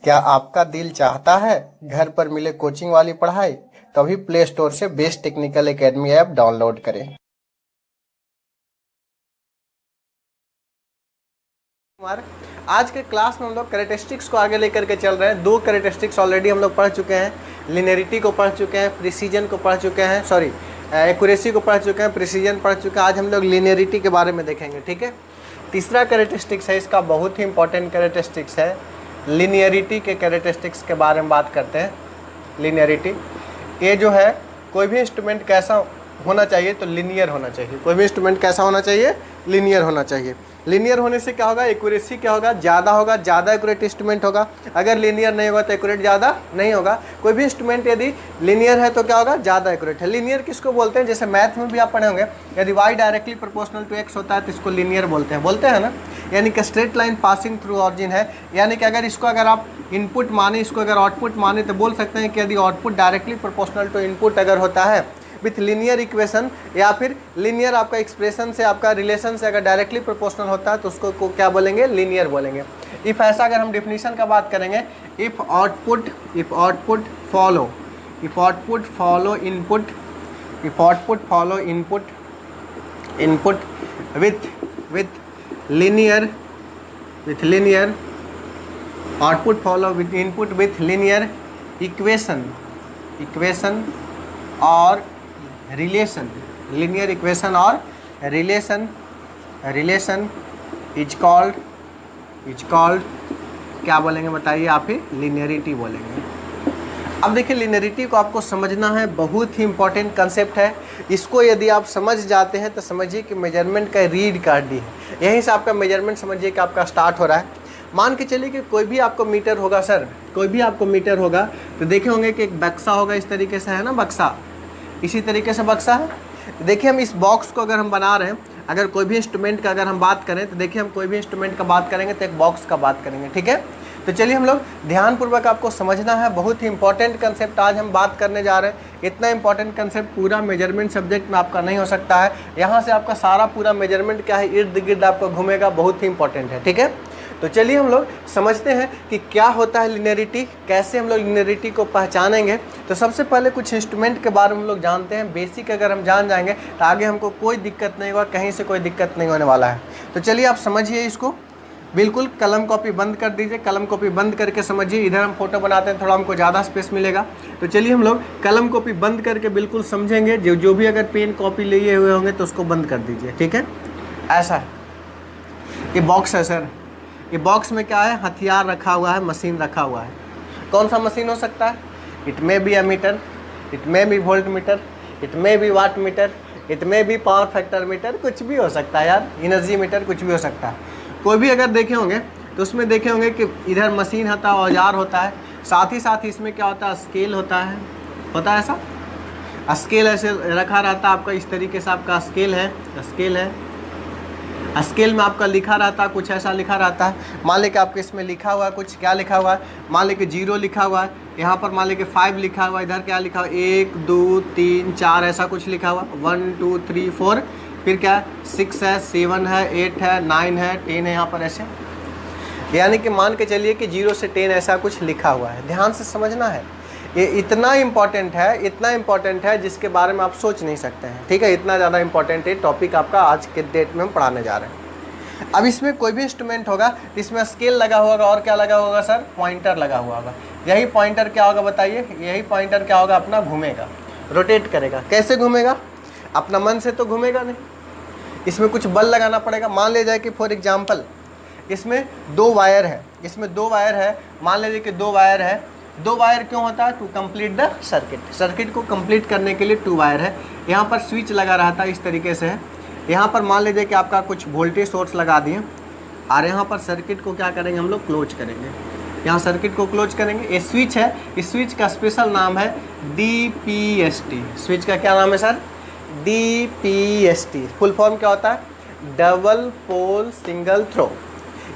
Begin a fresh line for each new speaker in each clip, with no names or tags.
क्या आपका दिल चाहता है घर पर मिले कोचिंग वाली पढ़ाई? तभी प्ले स्टोर से best technical academy app download करें। आज के क्लास में हम लोग कैरेक्टरिस्टिक्स को आगे लेकर के चल रहे हैं। दो कैरेक्टरिस्टिक्स ऑलरेडी हम लोग पढ़ चुके हैं, लिनियरिटी को पढ़ चुके हैं, प्रिसीजन को पढ़ चुके हैं, एक्यूरेसी को पढ़ चुके हैं, प्रिसीजन पढ़ चुके हैं। आज हम लोग लिनियरिटी के बारे में देखेंगे, ठीक है। तीसरा कैरेक्टरिस्टिक्स है इसका, बहुत ही इंपॉर्टेंट कैरेक्टरिस्टिक्स है, लिनियरिटी के कैरेक्टरिस्टिक्स के बारे में बात करते हैं। लिनियरिटी ये जो है, कोई भी इंस्ट्रूमेंट कैसा होना चाहिए तो लिनियर होना चाहिए। कोई भी इंस्ट्रूमेंट कैसा होना चाहिए? लिनियर होना चाहिए। लिनियर होने से क्या होगा? एक्यूरेसी क्या होगा? ज़्यादा होगा, ज़्यादा एक्यूरेट इंस्ट्रूमेंट होगा। अगर लिनियर नहीं होगा तो एक्यूरेट ज़्यादा नहीं होगा। कोई भी इंस्ट्रूमेंट यदि लिनियर है तो क्या होगा? ज़्यादा एक्यूरेट है। लिनियर किसको बोलते हैं? जैसे मैथ में भी आप पढ़े होंगे, यदि y directly proportional to x होता है तो इसको लिनियर बोलते हैं ना। यानी कि straight line passing through origin है। यानी कि अगर इसको अगर आप इनपुट माने, इसको अगर आउटपुट माने तो बोल सकते हैं कि यदि output directly proportional to input अगर होता है विथ लीनियर इक्वेशन, या फिर लीनियर आपका एक्सप्रेशन से, आपका रिलेशन से अगर डायरेक्टली प्रोपोर्शनल होता है तो उसको क्या बोलेंगे? लीनियर बोलेंगे। इफ़ ऐसा अगर हम डिफिनीशन का बात करेंगे, if output follow input with linear output follow with input with linear equation और रिलेशन, लीनियर इक्वेशन और रिलेशन इज कॉल्ड क्या बोलेंगे बताइए आप ही? लिनियरिटी बोलेंगे। अब देखिए, लिनियरिटी को आपको समझना है, बहुत ही इंपॉर्टेंट कंसेप्ट है। इसको यदि आप समझ जाते हैं तो समझिए कि मेजरमेंट का रीड कार्ड दी है। यहीं से आपका मेजरमेंट समझिए कि आपका स्टार्ट हो रहा है। मान के चलिए कि कोई भी आपको मीटर होगा सर, कोई भी आपको मीटर होगा तो देखे होंगे कि एक बक्सा होगा, इस तरीके से है ना, बक्सा इसी तरीके से बक्सा है। देखिए, हम इस बॉक्स को अगर हम बना रहे हैं, अगर कोई भी इंस्ट्रूमेंट का अगर हम बात करें तो देखिए, हम कोई भी इंस्ट्रूमेंट का बात करेंगे तो एक बॉक्स का बात करेंगे, ठीक है। तो चलिए हम लोग ध्यानपूर्वक, आपको समझना है, बहुत ही इंपॉर्टेंट कंसेप्ट आज हम बात करने जा रहे हैं। इतना इंपॉर्टेंट कंसेप्ट पूरा मेजरमेंट सब्जेक्ट में आपका नहीं हो सकता है। यहाँ से आपका सारा पूरा मेजरमेंट क्या है, इर्द गिर्द आपको घूमेगा, बहुत ही इंपॉर्टेंट है, ठीक है। तो चलिए हम लोग समझते हैं कि क्या होता है लिनियरिटी, कैसे हम लोग लिनियरिटी को पहचानेंगे। तो सबसे पहले कुछ इंस्ट्रूमेंट के बारे में हम लोग जानते हैं। बेसिक अगर हम जान जाएंगे तो आगे हमको कोई दिक्कत नहीं होगा, कहीं से कोई दिक्कत नहीं होने वाला है। तो चलिए आप समझिए इसको, बिल्कुल कलम कॉपी बंद कर दीजिए। कलम कॉपी बंद करके समझिए। इधर हम फोटो बनाते हैं, थोड़ा हमको ज़्यादा स्पेस मिलेगा। तो चलिए हम लोग कलम कॉपी बंद करके बिल्कुल समझेंगे। जो भी अगर पेन कॉपी लिए हुए होंगे तो उसको बंद कर दीजिए, ठीक है। ऐसा है, ये बॉक्स है सर। ये बॉक्स में क्या है? हथियार रखा हुआ है, मशीन रखा हुआ है। कौन सा मशीन हो सकता है? It may be meter, it may be volt meter, it may be watt meter, it may be power factor meter, कुछ भी हो सकता है यार, एनर्जी मीटर, कुछ भी हो सकता है। कोई भी अगर देखे होंगे तो उसमें देखे होंगे कि इधर मशीन होता है, औजार होता है, साथ ही इसमें क्या होता है? स्केल होता है ऐसा स्केल ऐसे रखा रहता है आपका, इस तरीके से आपका स्केल है। स्केल में आपका लिखा रहता है, कुछ ऐसा लिखा रहता है। मान लें कि आपके इसमें लिखा हुआ है, कुछ क्या लिखा हुआ है? मान लें कि 0 लिखा हुआ है, यहाँ पर मान लें कि 5 लिखा हुआ है, इधर क्या लिखा हुआ है? 1 2 3 4 ऐसा कुछ लिखा हुआ, 1 2 3 4, फिर क्या है? 6 है, 7 है, 8 है, 9 है, 10 है, यहाँ पर ऐसे। यानी कि मान के चलिए कि 0 से 10 ऐसा कुछ लिखा हुआ है। ध्यान से समझना है, ये इतना इम्पॉर्टेंट है जिसके बारे में आप सोच नहीं सकते हैं, ठीक है। इतना ज़्यादा इम्पॉर्टेंट है टॉपिक आपका, आज के डेट में हम पढ़ाने जा रहे हैं। अब इसमें कोई भी इंस्ट्रूमेंट होगा, इसमें स्केल लगा होगा और क्या लगा होगा सर? पॉइंटर लगा हुआ होगा। यही पॉइंटर क्या होगा बताइए? यही पॉइंटर क्या होगा? अपना घूमेगा, रोटेट करेगा। कैसे घूमेगा? अपना मन से तो घूमेगा नहीं, इसमें कुछ बल लगाना पड़ेगा। मान ले जाए कि फॉर एग्जाम्पल इसमें 2 वायर है, मान लीजिए कि 2 वायर है। 2 वायर क्यों होता है? टू कंप्लीट द सर्किट को कंप्लीट करने के लिए 2 वायर है। यहाँ पर स्विच लगा रहता है, इस तरीके से है। यहाँ पर मान लीजिए कि आपका कुछ वोल्टेज सोर्स लगा दिए और यहाँ पर सर्किट को क्या करेंगे हम लोग? क्लोज करेंगे। यहाँ सर्किट को क्लोज करेंगे। ये स्विच है, इस स्विच का स्पेशल नाम है DPST। स्विच का क्या नाम है सर? DPST। फुल फॉर्म क्या होता है? Double pole single throw.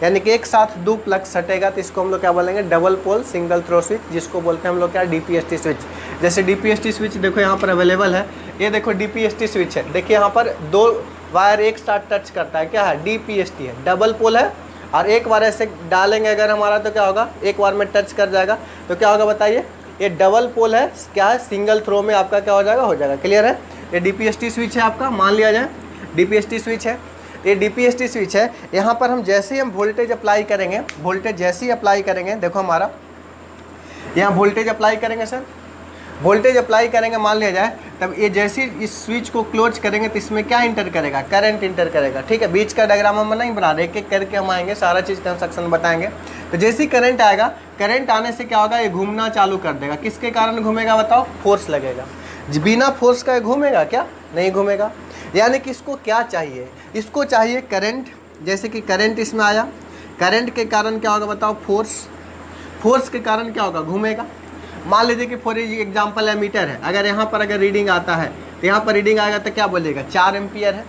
यानी कि एक साथ 2 प्लग सटेगा तो इसको हम लोग क्या बोलेंगे? Double pole single throw switch, जिसको बोलते हैं हम लोग क्या? DPST switch. जैसे DPST स्विच देखो यहाँ पर अवेलेबल है, ये देखो DPST स्विच है। देखिए यहाँ पर 2 वायर एक साथ टच करता है, क्या है? DPST है, डबल पोल है और एक बार ऐसे डालेंगे अगर हमारा तो क्या होगा, एक बार में टच कर जाएगा तो क्या होगा बताइए, ये डबल पोल है, क्या है, सिंगल थ्रो में आपका क्या हो जाएगा, क्लियर है। ये DPST स्विच है आपका, मान लिया जाए DPST स्विच है, ये DPST स्विच है। यहाँ पर हम जैसे ही हम वोल्टेज अप्लाई करेंगे, वोल्टेज जैसे ही अप्लाई करेंगे, देखो हमारा यहाँ वोल्टेज अप्लाई करेंगे सर, वोल्टेज अप्लाई करेंगे मान लिया जाए, तब ये जैसे ही इस स्विच को क्लोज करेंगे तो इसमें क्या इंटर करेगा, करंट इंटर करेगा, ठीक है। बीच का डायग्राम हम नहीं बना रहे, एक एक करके हम आएंगे, सारा चीज़ कंस्ट्रक्शन बताएंगे। तो जैसे ही करंट आएगा, करंट आने से क्या होगा, ये घूमना चालू कर देगा। किसके कारण घूमेगा बताओ, फोर्स लगेगा। बिना फोर्स का घूमेगा क्या, नहीं घूमेगा। यानी कि इसको क्या चाहिए, इसको चाहिए करंट। जैसे कि करंट इसमें आया, करंट के कारण क्या होगा बताओ, फोर्स, फोर्स के कारण क्या होगा, घूमेगा। मान लीजिए कि फॉर एग्जाम्पल है मीटर है, अगर यहाँ पर अगर रीडिंग आता है तो यहाँ पर रीडिंग आएगा तो क्या बोलेगा, 4 एम्पियर है।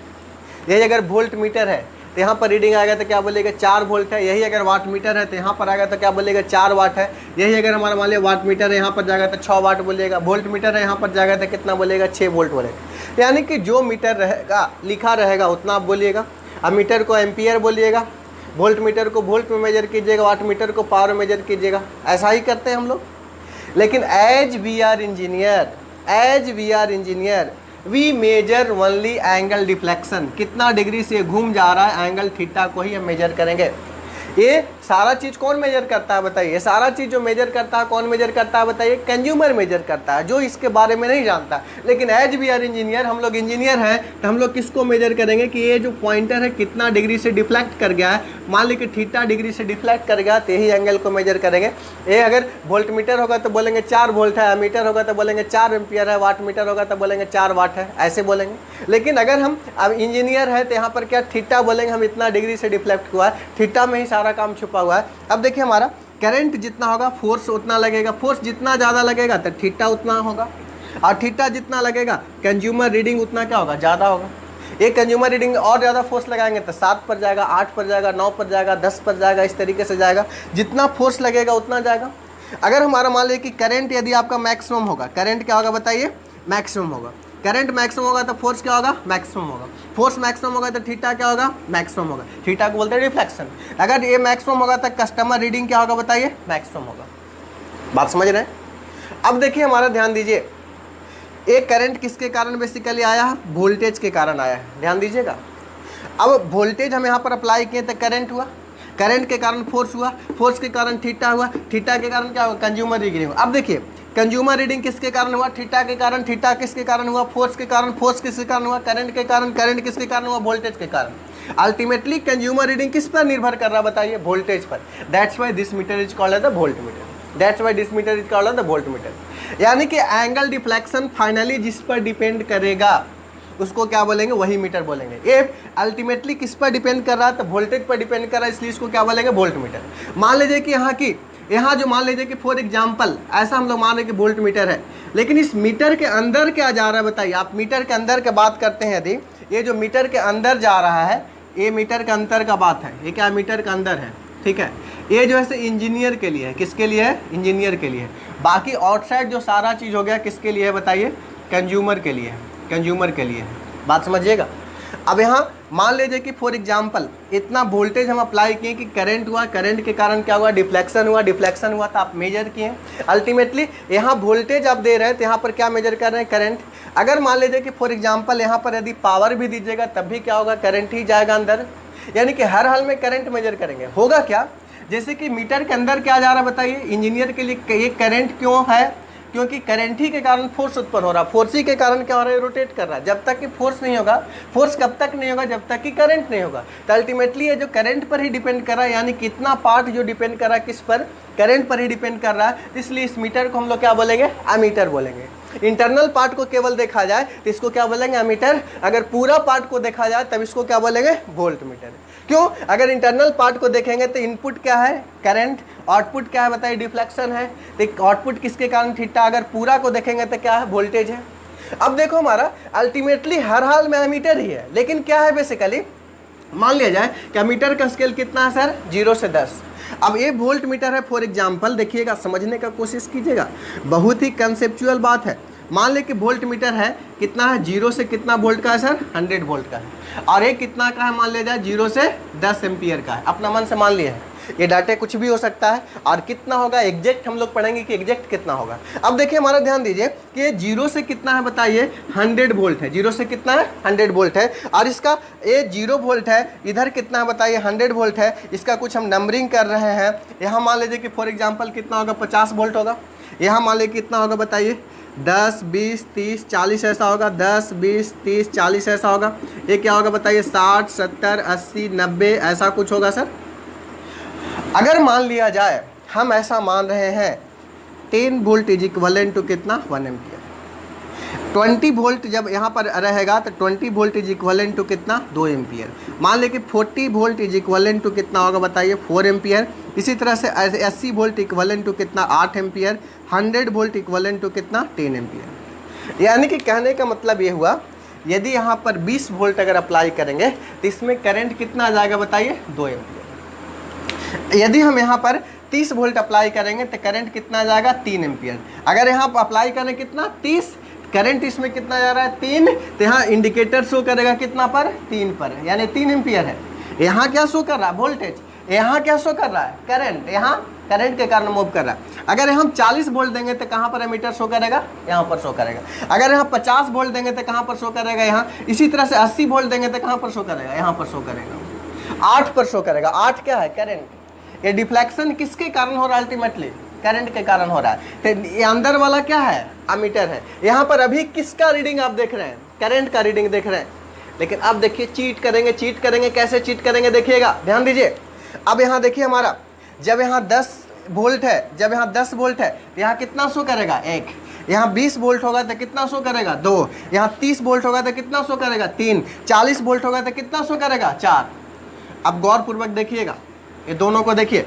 यही अगर वोल्ट मीटर है तो यहाँ पर रीडिंग आएगा तो क्या बोलेगा, 4 वोल्ट है। यही अगर वाट मीटर है तो यहाँ पर आएगा तो क्या बोलेगा, 4 वाट है। यही अगर हमारा मान लिया वाट मीटर है, यहाँ पर जाएगा तो 6 वाट बोलेगा। वोल्ट मीटर है, यहाँ पर जाएगा तो कितना बोलेगा, 6 वोल्ट बोलेगा। यानी कि जो मीटर रहेगा, लिखा रहेगा उतना आप बोलिएगा। अब मीटर को एम्पियर बोलिएगा, वोल्ट मीटर को वोल्ट में मेजर कीजिएगा, वाट मीटर को पावर में मेजर कीजिएगा। ऐसा ही करते हैं हम लोग। लेकिन as we are engineer we measure only angle deflection, कितना डिग्री से घूम जा रहा है, एंगल थीटा को ही हम मेजर करेंगे। ये सारा चीज़ कौन मेजर करता है बताइए, ये सारा चीज़ जो मेजर करता है कौन मेजर करता है बताइए, कंज्यूमर मेजर करता है, जो इसके बारे में नहीं जानता। लेकिन एज वी आर इंजीनियर, हम लोग इंजीनियर हैं तो हम लोग किसको मेजर करेंगे कि ये जो पॉइंटर है कितना डिग्री से डिफ्लेक्ट कर गया है। मान ली कि थीटा डिग्री से डिफ्लेक्ट कर गया तो यही एंगल को मेजर करेंगे। ये अगर वोल्ट मीटर होगा तो बोलेंगे 4 वोल्ट है, मीटर होगा तो बोलेंगे 4 एम्पियर है, वाट मीटर होगा तो बोलेंगे 4 वाट है, ऐसे बोलेंगे। लेकिन अगर हम अब इंजीनियर है तो यहाँ पर क्या थीटा बोलेंगे, हम इतना डिग्री से डिफ्लेक्ट हुआ है, थीटा में ही सारा काम छुपा हुआ है। अब देखिए हमारा करंट जितना होगा फोर्स उतना लगेगा, फोर्स जितना ज़्यादा लगेगा तो थीटा उतना होगा, और थीटा जितना लगेगा कंज्यूमर रीडिंग उतना क्या होगा, ज़्यादा होगा। एक कंज्यूमर रीडिंग और ज़्यादा फोर्स लगाएंगे तो 7 पर जाएगा, 8 पर जाएगा, 9 पर जाएगा, 10 पर जाएगा, इस तरीके से जाएगा। जितना फोर्स लगेगा उतना जाएगा। अगर हमारा मान लीजिए कि करंट यदि आपका मैक्सिमम होगा, करंट क्या होगा बताइए, मैक्सिमम होगा। करंट मैक्सिमम होगा तो फोर्स क्या होगा, मैक्सिमम होगा। फोर्स मैक्सिमम होगा तो थीटा क्या होगा, मैक्सिमम होगा। थीटा को बोलते हैं रिफ्लेक्शन। अगर ये मैक्सिमम होगा तो कस्टमर रीडिंग क्या होगा बताइए, मैक्सिमम होगा। बात समझ रहे हैं। अब देखिए हमारा ध्यान दीजिए, एक करंट किसके कारण बेसिकली आया है, वोल्टेज के कारण आया है, ध्यान दीजिएगा। अब वोल्टेज हम यहाँ पर अप्लाई किए तो करंट हुआ, करंट के कारण फोर्स हुआ, फोर्स के कारण थीटा हुआ, थीटा के कारण क्या हुआ, कंज्यूमर रीडिंग हुआ। अब देखिए कंज्यूमर रीडिंग किसके कारण हुआ, थीटा के कारण, थीटा किसके कारण हुआ, फोर्स के कारण, फोर्स किसके कारण हुआ, करंट के कारण, करंट किसके कारण हुआ, वोल्टेज के कारण। अल्टीमेटली कंज्यूमर रीडिंग किस पर निर्भर कर रहा है बताइए, वोल्टेज पर। That's why this meter is called the volt meter, that's why this meter is called the volt meter. यानी कि एंगल डिफ्लेक्शन फाइनली जिस पर डिपेंड करेगा उसको क्या बोलेंगे, वही मीटर बोलेंगे। ये अल्टीमेटली किस पर डिपेंड कर रहा है, तो वोल्टेज पर डिपेंड कर रहा है, इसलिए इसको क्या बोलेंगे, वोल्ट मीटर। मान लीजिए कि यहाँ जो मान लीजिए कि फॉर एग्जांपल ऐसा हम लोग मान रहे कि वोल्ट मीटर है, लेकिन इस मीटर के अंदर क्या जा रहा है बताइए। आप मीटर के अंदर की बात करते हैं यदि, ये जो मीटर के अंदर जा रहा है, ये मीटर के अंदर का बात है, ये क्या मीटर के अंदर है, ठीक है। ये जो है इंजीनियर के लिए है, किसके लिए है, इंजीनियर के लिए है। बाकी आउटसाइड जो सारा चीज़ हो गया किसके लिए है बताइए, कंज्यूमर के लिए है, कंज्यूमर के लिए है। बात समझिएगा। अब यहाँ मान लीजिए कि फॉर एग्जांपल इतना वोल्टेज हम अप्लाई किए कि करंट हुआ, करंट के कारण क्या हुआ, डिफ्लेक्शन हुआ, डिफ्लेक्शन हुआ तो आप मेजर किए। अल्टीमेटली यहाँ वोल्टेज आप दे रहे हैं तो यहाँ पर क्या मेजर कर रहे हैं, करंट। अगर मान लीजिए कि फॉर एग्जांपल यहाँ पर यदि पावर भी दीजिएगा तब भी क्या होगा, करंट ही जाएगा अंदर। यानी कि हर हाल में करंट मेजर करेंगे। होगा क्या, जैसे कि मीटर के अंदर क्या जा रहा है बताइए, इंजीनियर के लिए ये करंट क्यों है, क्योंकि करंट ही के कारण फोर्स उत्पन्न हो रहा है, फोर्स ही के कारण क्या हो रहा है, रोटेट कर रहा है। जब तक कि फोर्स नहीं होगा, फोर्स कब तक नहीं होगा, जब तक कि करंट नहीं होगा। तो अल्टीमेटली ये जो करंट पर ही डिपेंड कर रहा है, यानी कितना पार्ट जो डिपेंड कर रहा है किस पर, करंट पर ही डिपेंड कर रहा है। इसलिए इस मीटर को हम लोग क्या बोलेंगे, एमीटर बोलेंगे। इंटरनल पार्ट को केवल देखा जाए तो इसको क्या बोलेंगे, एमीटर। अगर पूरा पार्ट को देखा जाए तब इसको क्या बोलेंगे, वोल्ट मीटर। क्यों, अगर इंटरनल पार्ट को देखेंगे तो इनपुट क्या है, करंट, आउटपुट क्या है बताइए, डिफ्लेक्शन है। तो आउटपुट किसके कारण, थीटा। अगर पूरा को देखेंगे तो क्या है, वोल्टेज है। अब देखो हमारा अल्टीमेटली हर हाल में एमीटर ही है, लेकिन क्या है बेसिकली, मान लिया जाए कि एमीटर का स्केल कितना है सर, 0 से 10। अब ये वोल्ट मीटर है फॉर एग्जांपल, देखिएगा समझने का कोशिश कीजिएगा, बहुत ही कंसेप्चुअल बात है। मान ले कि वोल्ट मीटर है, कितना है, 0 से कितना वोल्ट का है सर, 100 वोल्ट का है, और ये कितना का है मान लिया जाए, 0 से 10 एम्पियर का है, अपना मन से मान लिया है। ये डाटा कुछ भी हो सकता है, और कितना होगा एग्जैक्ट हम लोग पढ़ेंगे कि एग्जैक्ट कितना होगा। अब देखिए हमारा ध्यान दीजिए कि ये 0 से कितना है बताइए, 100 वोल्ट है, 0 से कितना है, 100 वोल्ट है, और इसका ये 0 वोल्ट है, इधर कितना है बताइए, 100 वोल्ट है, इसका कुछ हम नंबरिंग कर रहे हैं। यहाँ मान लीजिए कि फॉर एग्जाम्पल कितना होगा, 50 वोल्ट होगा, यहाँ मान लीजिए कितना होगा बताइए, 10, 20, 30, 40 ऐसा होगा, 10, 20, 30, 40 ऐसा होगा। ये क्या होगा बताइए, 60, 70, 80, 90 ऐसा कुछ होगा सर। अगर मान लिया जाए हम ऐसा मान रहे हैं 10 वोल्ट इज इक्वलेंट टू कितना, 1 एम्पियर। 20 वोल्ट जब यहाँ पर रहेगा तो 20 वोल्ट इज इक्वलेंट टू कितना, 2 एम्पियर। मान लें कि 40 वोल्ट इज इक्वलेंट टू कितना होगा बताइए, 4 एम्पियर। इसी तरह से 80 वोल्ट इक्वलेंट टू कितना, 8 एम्पियर। 100 वोल्ट इक्वलेंट टू कितना, 10 एम्पियर। यानी कि कहने का मतलब ये हुआ, यदि यहाँ पर 20 वोल्ट अगर अप्लाई करेंगे तो इसमें करंट कितना आ जाएगा बताइए, 2 एम्पियर। यदि हम यहाँ पर 30 वोल्ट अप्लाई करेंगे तो करंट कितना आ जाएगा, 3 एम्पियर। अगर यहाँ पर अप्लाई करें कितना, 30, करंट इसमें कितना जा रहा है, 3, तो यहाँ इंडिकेटर शो करेगा कितना पर, 3 पर, यानी 3 एम्पियर है। यहाँ क्या शो कर रहा है, वोल्टेज, यहाँ क्या शो कर रहा है, करंट, यहाँ करंट के कारण मूव कर रहा है। अगर हम 40 वोल्ट देंगे तो कहाँ पर एमीटर शो करेगा, यहाँ पर शो करेगा। अगर यहाँ 50 वोल्ट देंगे तो कहाँ पर शो करेगा, यहाँ। इसी तरह से 80 वोल्ट देंगे तो कहाँ पर शो करेगा, यहाँ पर शो करेगा। 8 पर शो करेगा। 8 क्या है, करंट। ये डिफ्लेक्शन किसके कारण हो रहा है, अल्टीमेटली करंट के कारण हो रहा है। तो ये अंदर वाला क्या है, अमीटर है। यहाँ पर अभी किसका रीडिंग आप देख रहे हैं, करंट का रीडिंग देख रहे हैं। लेकिन अब देखिए चीट करेंगे, कैसे चीट करेंगे देखिएगा, ध्यान दीजिए। अब यहाँ देखिए हमारा, जब यहाँ 10 वोल्ट है, जब यहाँ 10 वोल्ट है, यहाँ कितना शो करेगा, 1। यहाँ 20 वोल्ट होगा तो कितना शो करेगा, 2। यहाँ 30 वोल्ट होगा तो कितना शो करेगा, 3। 40 वोल्ट होगा तो कितना शो करेगा, 4। अब गौर पूर्वक देखिएगा, ये दोनों को देखिए,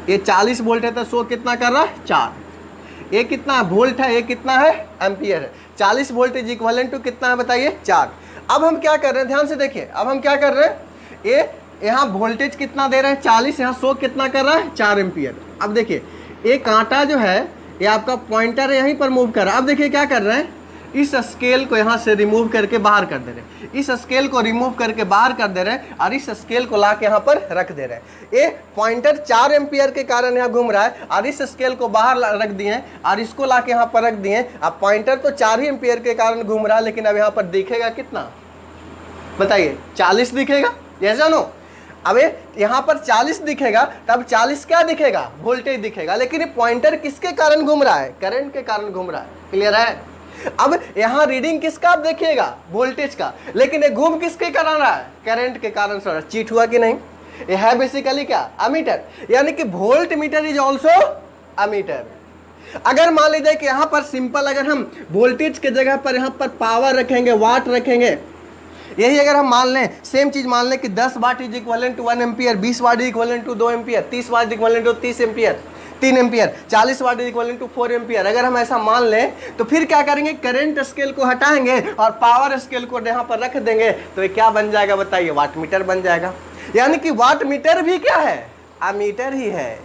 ये 40 वोल्ट है तो शो कितना कर रहा है, 4। ये कितना वोल्ट है, ये कितना है, एम्पियर है। 40 वोल्ट इज इक्विवेलेंट टू कितना है बताइए, 4। अब हम क्या कर रहे हैं, ध्यान से देखिए, अब हम क्या कर रहे हैं, ये यहाँ वोल्टेज कितना दे रहे हैं, 40, यहाँ शो कितना कर रहा है, 4 एम्पियर। अब देखिए ये कांटा जो है, ये आपका पॉइंटर यहीं पर मूव कर रहा है। अब देखिए क्या कर रहे हैं, इस स्केल को यहाँ से रिमूव करके बाहर कर दे रहे हैं, इस स्केल को रिमूव करके बाहर कर दे रहे हैं, और इस स्केल को ला के यहाँ पर रख दे रहे हैं। ये पॉइंटर 4 एम्पियर के कारण यहाँ घूम रहा है, और इस स्केल को बाहर रख दिए और इसको ला के यहाँ पर रख दिए। अब पॉइंटर तो 4 ही एम्पियर के कारण घूम रहा है, लेकिन अब यहाँ पर दिखेगा कितना बताइए, 40 दिखेगा, यस या नो। अब यहाँ पर 40 दिखेगा, तब 40 क्या दिखेगा, वोल्टेज दिखेगा। लेकिन ये पॉइंटर किसके कारण घूम रहा है, करंट के कारण घूम रहा है। क्लियर है। अब यहाँ रीडिंग किसका आप देखिएगा, वोल्टेज का, लेकिन ये घूम किसके कारण रहा है, करंट के कारण से। चीट हुआ कि नहीं। ये है बेसिकली क्या, अमीटर, यानी कि volt meter is also ammeter. अगर मान लीजिए कि यहाँ पर सिंपल, अगर हम वोल्टेज के जगह पर यहाँ पर पावर रखेंगे, वाट रखेंगे, यही अगर हम मान लें, सेम चीज मान लें कि 10 watt is equivalent to 1 ampere, 20 watt is equivalent to 2 ampere, 30 watt is equivalent to 30 ampere, 3 ampere, 40 watt is equivalent to 4 ampere. अगर हम ऐसा मान लें तो फिर क्या करेंगे, करंट स्केल को हटाएंगे और पावर स्केल को यहाँ पर रख देंगे, तो ये क्या बन जाएगा बताइए, वाट मीटर बन जाएगा। यानी कि वाट मीटर भी क्या है, अमीटर ही है।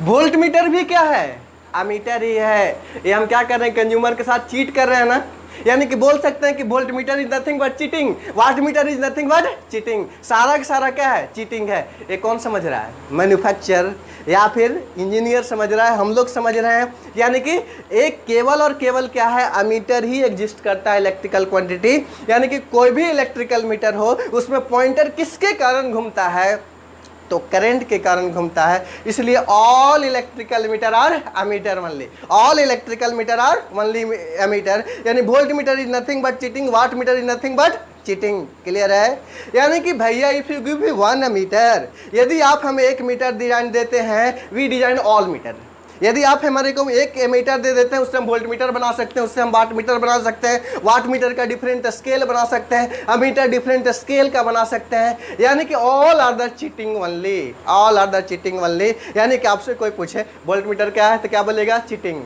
वोल्ट मीटर भी क्या है, अमीटर ही है। ये हम क्या कर रहे हैं, कंज्यूमर के साथ चीट कर रहे हैं ना। यानी कि बोल सकते हैं कि volt meter is nothing but cheating, watt meter is nothing but cheating. सारा का सारा क्या है, चीटिंग है। ये कौन समझ रहा है, मैन्युफैक्चरर या फिर इंजीनियर समझ रहा है, हम लोग समझ रहे हैं। यानी कि एक केवल और केवल क्या है, अमीटर ही एग्जिस्ट करता है इलेक्ट्रिकल क्वांटिटी। यानी कि कोई भी इलेक्ट्रिकल मीटर हो, उसमें पॉइंटर किसके कारण घूमता है, तो करंट के कारण घूमता है। इसलिए all electrical meter are ammeter only, all electrical meter are only ammeter. यानी volt meter is nothing but cheating, watt meter is nothing but cheating. Clear है। यानी कि भैया if you give me 1 meter, यदि आप हमें 1 मीटर डिजाइन देते हैं, वी डिजाइन ऑल मीटर। यदि आप हमारे को 1 एमीटर दे देते हैं, उससे हम वोल्ट मीटर बना सकते हैं, उससे हम वाट मीटर बना सकते हैं, वाट मीटर का डिफरेंट स्केल बना सकते हैं, अमीटर डिफरेंट स्केल का बना सकते हैं। यानी कि all are the cheating only, all are the cheating only. यानी कि आपसे कोई पूछे वोल्ट मीटर क्या है तो क्या बोलेगा, चीटिंग।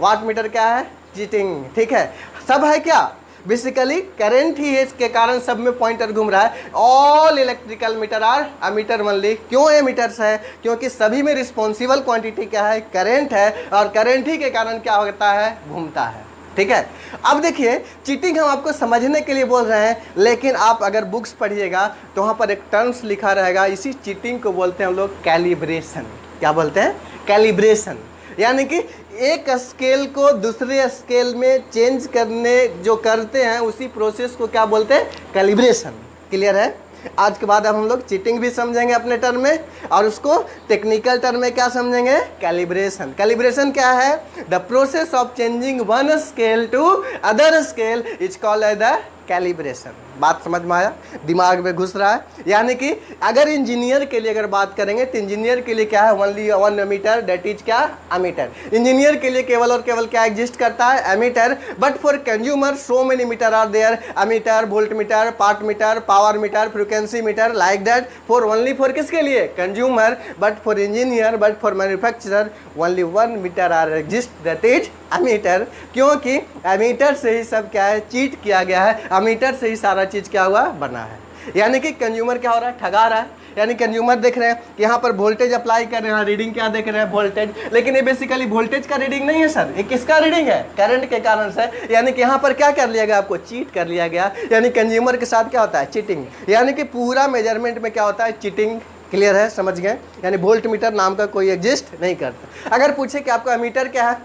वाट मीटर क्या है, चीटिंग। ठीक है, सब है क्या, बेसिकली करंट ही है, इसके कारण सब में पॉइंटर घूम रहा है। All electrical meter are ammeter only. क्यों एमीटर्स है, क्योंकि सभी में रिस्पॉन्सिबल क्वांटिटी क्या है, करंट है, और करंट ही के कारण क्या होता है, घूमता है। ठीक है। अब देखिए चीटिंग हम आपको समझने के लिए बोल रहे हैं, लेकिन आप अगर बुक्स पढ़िएगा तो वहाँ पर एक टर्म्स लिखा रहेगा, इसी चीटिंग को बोलते हैं हम लोग कैलिब्रेशन। क्या बोलते हैं? कैलिब्रेशन। यानी कि एक स्केल को दूसरे स्केल में चेंज करने जो करते हैं उसी प्रोसेस को क्या बोलते हैं? कैलिब्रेशन। क्लियर है? आज के बाद अब हम लोग चीटिंग भी समझेंगे अपने टर्म में, और उसको टेक्निकल टर्म में क्या समझेंगे? कैलिब्रेशन। कैलिब्रेशन क्या है? The process of changing one scale to other scale is called the calibration. बात समझ में आया? दिमाग में घुस रहा है? यानी कि अगर इंजीनियर के लिए अगर बात करेंगे तो इंजीनियर के लिए क्या है? Only one meter, that is क्या? अमीटर। इंजीनियर के लिए केवल और केवल क्या एग्जिस्ट करता है? Ammeter. But for consumer so many meter are there, ammeter, volt meter, part meter, power meter, frequency meter, like that. For only for किसके लिए? Consumer. But for engineer, but for manufacturer only one meter are exist, that is ammeter. क्योंकि ammeter से ही सब क्या है? Cheat किया गया है। अमीटर से ही सारा चीज क्या हुआ? बना है। यानी कि कंज्यूमर क्या हो रहा है? ठगा रहा है। यानी कंज्यूमर देख रहे हैं कि यहाँ पर वोल्टेज अप्लाई कर रहे हैं, रीडिंग क्या देख रहे हैं? वोल्टेज। लेकिन ये बेसिकली वोल्टेज का रीडिंग नहीं है सर, ये किसका रीडिंग है? करंट के कारण से। यानी कि यहाँ पर क्या कर लिया गया? आपको चीट कर लिया गया। यानी कंज्यूमर के साथ क्या होता है? चीटिंग। यानी कि पूरा मेजरमेंट में क्या होता है? चीटिंग। क्लियर है? समझ गए? यानी वोल्ट मीटर नाम का कोई एग्जिस्ट नहीं करता। अगर पूछे कि आपका अमीटर क्या है?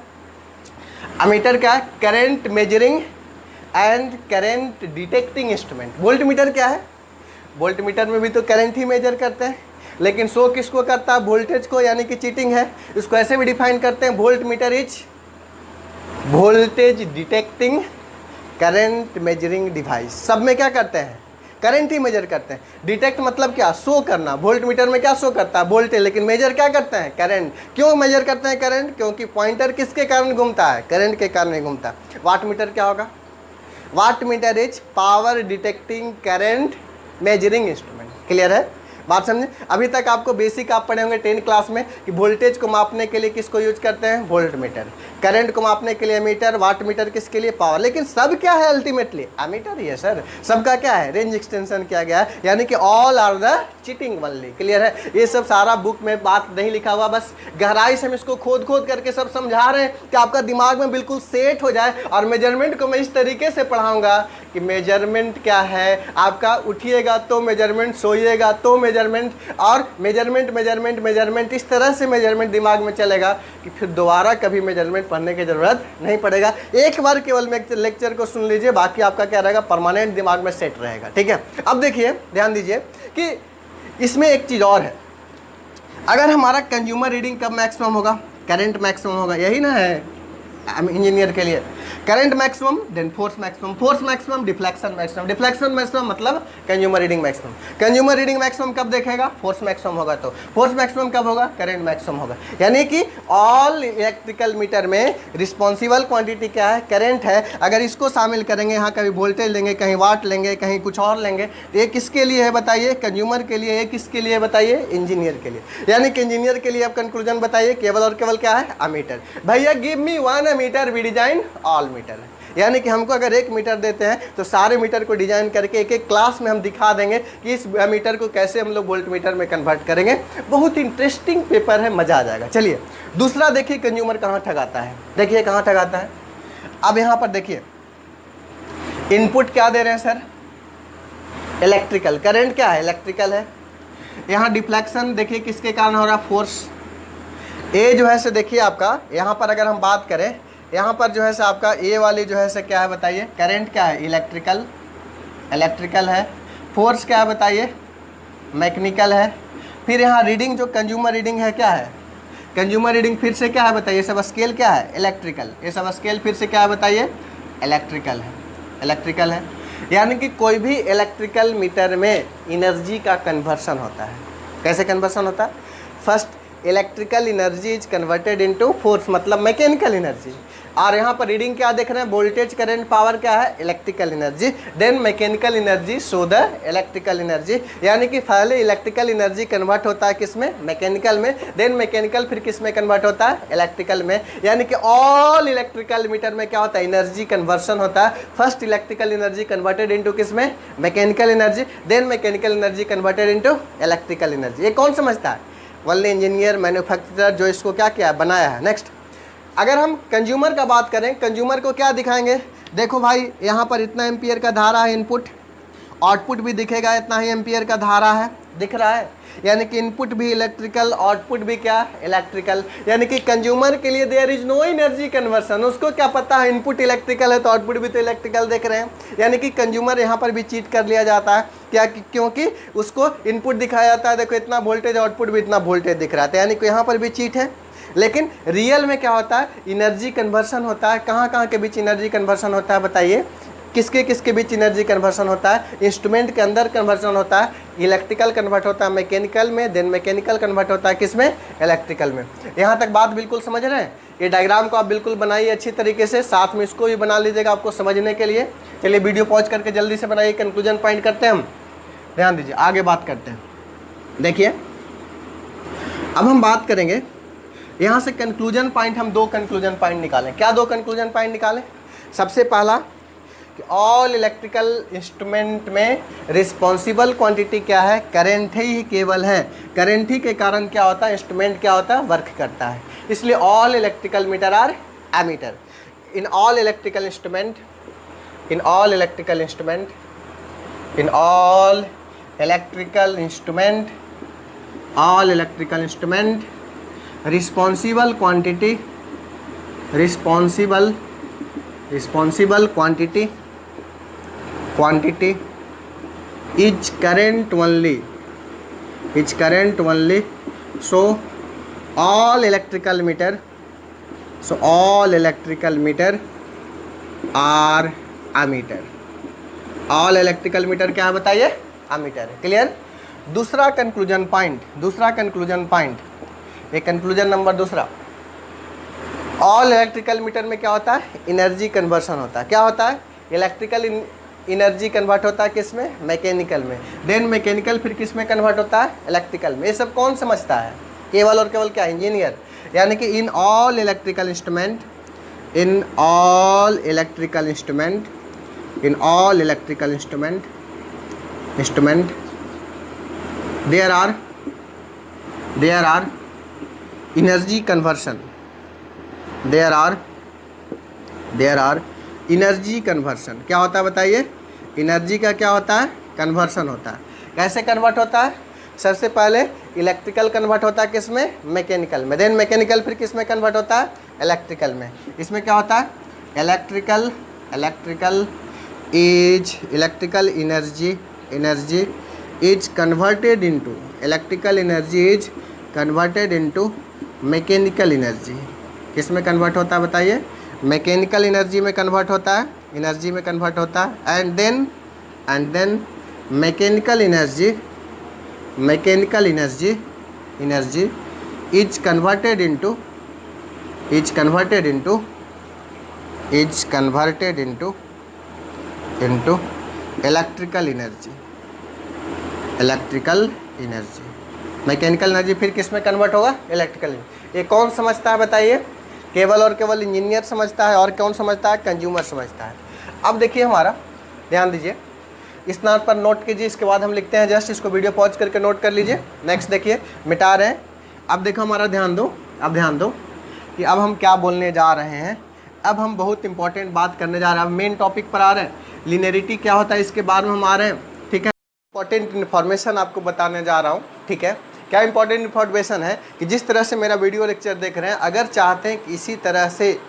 अमीटर क्या है? Current measuring and current detecting instrument. Volt meter क्या है? वोल्ट मीटर में भी तो करंट ही मेजर करते हैं, लेकिन शो किसको करता है? वोल्टेज को। यानी कि चीटिंग है। इसको ऐसे भी डिफाइन करते हैं, volt meter is voltage detecting current measuring device. सब में क्या करते हैं? करंट ही मेजर करते हैं। डिटेक्ट मतलब क्या? शो करना। वोल्ट मीटर में क्या शो करता है? वोल्टेज। लेकिन मेजर क्या करते हैं? करंट। क्यों मेजर करते हैं करंट? क्योंकि पॉइंटर किसके कारण घूमता है? करंट के कारण घूमता है। वाट मीटर क्या होगा? Watt meter is power detecting current measuring instrument. Clear है? बात समझे? अभी तक आपको बेसिक आप पढ़े होंगे 10 क्लास में कि वोल्टेज को मापने के लिए किसको यूज करते हैं? Volt meter. करंट को मापने के लिए मीटर, वाट मीटर किसके लिए? पावर। लेकिन सब क्या है? अल्टीमेटली अमीटर ही है सर। सबका क्या है? रेंज एक्सटेंशन किया गया है। यानी कि all are the cheating only. Clear है? ये सब सारा बुक में बात नहीं लिखा हुआ, बस गहराई से हम इसको खोद खोद करके सब समझा रहे हैं कि आपका दिमाग में बिल्कुल सेट हो जाए। और मेजरमेंट को मैं इस तरीके से पढ़ाऊंगा कि मेजरमेंट क्या है आपका, उठिएगा तो मेजरमेंट, सोइएगा तो मेजरमेंट, और मेजरमेंट मेजरमेंट मेजरमेंट, इस तरह से मेजरमेंट दिमाग में चलेगा कि फिर दोबारा कभी मेजरमेंट पढ़ने की ज़रूरत नहीं पड़ेगा। एक बार केवल लेक्चर को सुन लीजिए, बाकी आपका क्या रहेगा? परमानेंट दिमाग में सेट रहेगा। ठीक है? अब देखिए, ध्यान दीजिए कि इसमें एक चीज़ और है। अगर हमारा कंज्यूमर रीडिंग कब मैक्सिमम होगा? करंट मैक्सिमम होगा, यही ना है इंजीनियर के लिए। Current maximum, then force maximum, force maximum, deflection maximum, deflection maximum मतलब consumer reading maximum. Consumer reading maximum कब देखेगा? फोर्स मैक्सिमम होगा। तो फोर्स मैक्सिमम कब होगा? करंट मैक्सिमम होगा। यानी कि ऑल इलेक्ट्रिकल मीटर में रिस्पॉन्सिबल क्वांटिटी क्या है? करंट है। अगर इसको शामिल करेंगे, यहाँ कभी वोल्टेज लेंगे, कहीं वाट लेंगे, कहीं कुछ और लेंगे, तो ये किसके लिए है बताइए? कंज्यूमर के लिए। ये किसके लिए बताइए? इंजीनियर के लिए। यानी कि इंजीनियर के लिए अब कंक्लूजन बताइए, केवल और केवल क्या है? अमीटर। भैया give me one meter, we design all meter. यानी कि हमको अगर एक मीटर देते हैं तो सारे मीटर को डिजाइन करके एक एक क्लास में हम दिखा देंगे कि इस मीटर को कैसे हम लोग वोल्ट मीटर में कन्वर्ट करेंगे। बहुत इंटरेस्टिंग पेपर है, मजा आ जाएगा। चलिए दूसरा देखिए, कंज्यूमर कहाँ ठगाता है। देखिए कहाँ ठगाता है। अब यहाँ पर देखिए, इनपुट क्या दे रहे हैं सर? इलेक्ट्रिकल। करंट क्या है? इलेक्ट्रिकल है। यहाँ डिफ्लेक्शन देखिए किसके कारण हो रहा? फोर्स। ए जो है से देखिए आपका, यहाँ पर अगर हम बात करें, यहाँ पर जो है से आपका ए वाली जो है से क्या है बताइए? करंट क्या है? इलेक्ट्रिकल। इलेक्ट्रिकल है। फोर्स क्या है बताइए? मैकेनिकल है। फिर यहाँ रीडिंग जो कंज्यूमर रीडिंग है क्या है? कंज्यूमर रीडिंग फिर से क्या है बताइए? सब स्केल क्या है? इलेक्ट्रिकल। ये सब स्केल फिर से क्या है बताइए? इलेक्ट्रिकल है। इलेक्ट्रिकल है। यानी कि कोई भी इलेक्ट्रिकल मीटर में एनर्जी का कन्वर्सन होता है। कैसे कन्वर्सन होता है? First electrical energy is converted into force, मतलब मैकेनिकल एनर्जी। और यहाँ पर रीडिंग क्या देख रहे हैं? वोल्टेज, करंट, पावर क्या है? Electrical energy. Then mechanical energy show the electrical energy. यानी कि पहले इलेक्ट्रिकल एनर्जी कन्वर्ट होता है किस में? मैकेनिकल में। देन मैकेनिकल फिर किस में कन्वर्ट होता है? इलेक्ट्रिकल में। यानी कि ऑल इलेक्ट्रिकल मीटर में क्या होता है? एनर्जी कन्वर्सन होता है। First electrical energy converted into किस में? Mechanical energy. Then mechanical energy converted into electrical energy. ये कौन समझता है? ओनली इंजीनियर, मैन्युफैक्चरर जो इसको क्या किया है? बनाया है। नेक्स्ट, अगर हम कंज्यूमर का बात करें, कंज्यूमर को क्या दिखाएंगे, देखो भाई यहाँ पर इतना एम्पियर का धारा है इनपुट, आउटपुट भी दिखेगा इतना ही एम्पियर का धारा है, दिख रहा है, यानी कि इनपुट भी इलेक्ट्रिकल, आउटपुट भी क्या इलेक्ट्रिकल, यानी कि कंज्यूमर के लिए there is no energy conversion. उसको क्या पता है इनपुट इलेक्ट्रिकल है तो आउटपुट भी तो इलेक्ट्रिकल देख रहे हैं, यानी कि कंज्यूमर यहाँ पर भी चीट कर लिया जाता है क्या, क्योंकि उसको इनपुट दिखाया जाता है, देखो इतना वोल्टेज, आउटपुट भी इतना वोल्टेज दिख रहा था, यानी कि यहाँ पर भी चीट है। लेकिन रियल में क्या होता है, एनर्जी कन्वर्सन होता है। कहाँ कहाँ के बीच एनर्जी कन्वर्सन होता है बताइए, किसके किसके बीच एनर्जी कन्वर्सन होता है, इंस्ट्रूमेंट के अंदर कन्वर्सन होता है, इलेक्ट्रिकल कन्वर्ट होता है मैकेनिकल में, देन मैकेनिकल कन्वर्ट होता है किस में, इलेक्ट्रिकल में। यहाँ तक बात बिल्कुल समझ रहे हैं। ये डायग्राम को आप बिल्कुल बनाइए अच्छी तरीके से, साथ में इसको भी बना लीजिएगा आपको समझने के लिए। चलिए वीडियो पॉज करके जल्दी से बनाइए, कंक्लूजन पॉइंट करते हैं हम, ध्यान दीजिए, आगे बात करते हैं। देखिए अब हम बात करेंगे यहाँ से कंक्लूजन पॉइंट, हम दो कंक्लूजन पॉइंट निकालें। क्या दो कंक्लूजन पॉइंट निकालें, सबसे पहला कि ऑल इलेक्ट्रिकल इंस्ट्रूमेंट में रिस्पॉन्सिबल क्वांटिटी क्या है, करंट ही केवल है। करंट ही के कारण क्या होता है, इंस्ट्रूमेंट क्या होता है, वर्क करता है। इसलिए all electrical meter are ammeter. In all electrical instrument, in all electrical instrument, in all electrical instrument, all electrical instrument responsible quantity, responsible quantity, quantity is current only, is current only. So all electrical meter, so all electrical meter are ammeter. all electrical meter क्या है बताइए, ammeter है। Clear. दूसरा conclusion point, दूसरा conclusion point, ये conclusion number दूसरा, all electrical metre में क्या होता है, एनर्जी कन्वर्सन होता है। क्या होता है, इलेक्ट्रिकल एनर्जी कन्वर्ट होता है किस में, मैकेनिकल में, देन मैकेनिकल फिर किस में कन्वर्ट होता है, इलेक्ट्रिकल में। ये सब कौन समझता है, केवल और केवल क्या, इंजीनियर। यानी कि in all electrical instrument, in all electrical instrument, in all electrical instrument there are energy conversion, there are energy conversion. क्या होता है बताइए, एनर्जी का क्या होता है, कन्वर्सन होता है। कैसे कन्वर्ट होता है, सबसे पहले इलेक्ट्रिकल कन्वर्ट होता है किस में, मैकेनिकल में, देन मैकेनिकल फिर किस में कन्वर्ट होता है, इलेक्ट्रिकल में। इसमें क्या होता है, electrical energy is converted into, electrical energy is converted into mechanical energy. किस में कन्वर्ट होता है बताइए, मैकेनिकल एनर्जी में कन्वर्ट होता है, एनर्जी में कन्वर्ट होता है। And then mechanical energy is converted into electrical energy. Mechanical energy फिर किस में कन्वर्ट होगा, इलेक्ट्रिकल। ये कौन समझता है बताइए, केवल और केवल इंजीनियर समझता है, और कौन समझता है, कंज्यूमर समझता है। अब देखिए हमारा, ध्यान दीजिए, इस नोट पर नोट कीजिए, इसके बाद हम लिखते हैं, जस्ट इसको वीडियो पॉज करके नोट कर लीजिए। नेक्स्ट देखिए, मिटा रहे हैं। अब देखो हमारा ध्यान दो, अब ध्यान दो कि अब हम क्या बोलने जा रहे हैं। अब हम बहुत इंपॉर्टेंट बात करने जा रहे हैं, मेन टॉपिक पर आ रहे हैं, लिनियरिटी क्या होता है इसके बारे में हम आ रहे हैं, ठीक है। इंपॉर्टेंट इन्फॉर्मेशन आपको बताने जा रहा हूँ, ठीक है। क्या इंपॉर्टेंट इन्फॉर्मेशन है कि जिस तरह से मेरा वीडियो लेक्चर देख रहे हैं, अगर चाहते हैं कि इसी तरह से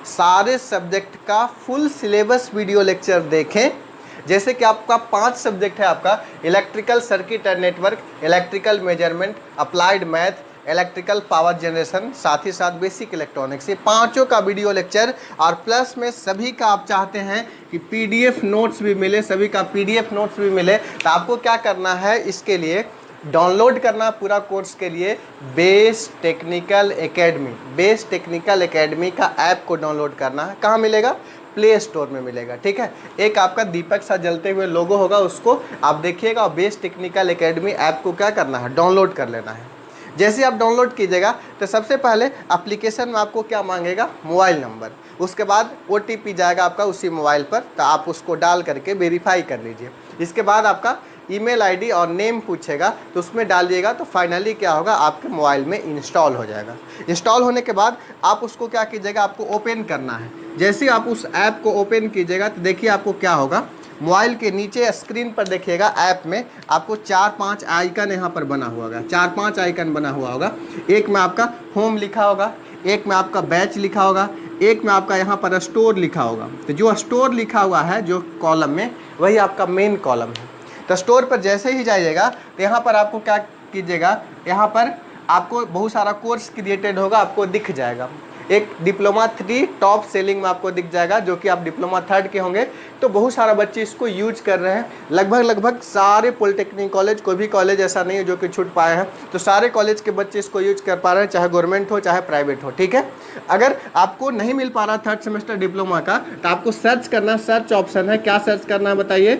सारे सब्जेक्ट का फुल सिलेबस वीडियो लेक्चर देखें, जैसे कि आपका 5 सब्जेक्ट है, आपका electrical circuit and network, electrical measurement, applied math, electrical power generation, साथ ही साथ बेसिक इलेक्ट्रॉनिक्स, ये पांचों का वीडियो लेक्चर, और प्लस में सभी का आप चाहते हैं कि पीडीएफ नोट्स भी मिले, सभी का पीडीएफ नोट्स भी मिले, तो आपको क्या करना है, इसके लिए डाउनलोड करना पूरा कोर्स के लिए बेस टेक्निकल एकेडमी का ऐप को डाउनलोड करना है। कहाँ मिलेगा, प्ले स्टोर में मिलेगा, ठीक है। एक आपका दीपक सा जलते हुए लोगो होगा, उसको आप देखिएगा, और बेस टेक्निकल एकेडमी ऐप को क्या करना है, डाउनलोड कर लेना है। जैसे आप डाउनलोड कीजिएगा तो सबसे पहले एप्लीकेशन में आपको क्या मांगेगा, मोबाइल नंबर, उसके बाद OTP जाएगा आपका उसी मोबाइल पर, तो आप उसको डाल करके वेरीफाई कर लीजिए। इसके बाद आपका ईमेल आईडी और नेम पूछेगा, तो उसमें डालिएगा तो फाइनली क्या होगा, आपके मोबाइल में इंस्टॉल हो जाएगा। इंस्टॉल होने के बाद आप उसको क्या कीजिएगा, आपको ओपन करना है। जैसे ही आप उस ऐप को ओपन कीजिएगा तो देखिए आपको क्या होगा, मोबाइल के नीचे स्क्रीन पर देखिएगा ऐप में आपको 4-5 आइकन यहाँ पर बना हुआ होगा, 4-5 आइकन बना हुआ होगा। एक में आपका होम लिखा होगा, एक में आपका बैच लिखा होगा, एक में आपका यहाँ पर स्टोर लिखा होगा। तो जो स्टोर लिखा हुआ है जो कॉलम में, वही आपका मेन कॉलम है। तो स्टोर पर जैसे ही जाइएगा तो यहाँ पर आपको क्या कीजिएगा, यहाँ पर आपको बहुत सारा कोर्स क्रिएटेड होगा, आपको दिख जाएगा। एक डिप्लोमा 3 टॉप सेलिंग में आपको दिख जाएगा, जो कि आप डिप्लोमा 3rd के होंगे। तो बहुत सारा बच्चे इसको यूज कर रहे हैं, लगभग सारे पॉलिटेक्निक कॉलेज, कोई भी कॉलेज ऐसा नहीं है जो कि छूट पाए हैं। तो सारे कॉलेज के बच्चे इसको यूज कर पा रहे हैं, चाहे गवर्नमेंट हो चाहे प्राइवेट हो, ठीक है। अगर आपको नहीं मिल पा रहा 3rd सेमेस्टर डिप्लोमा का, तो आपको सर्च करना, सर्च ऑप्शन है, क्या सर्च करना है बताइए,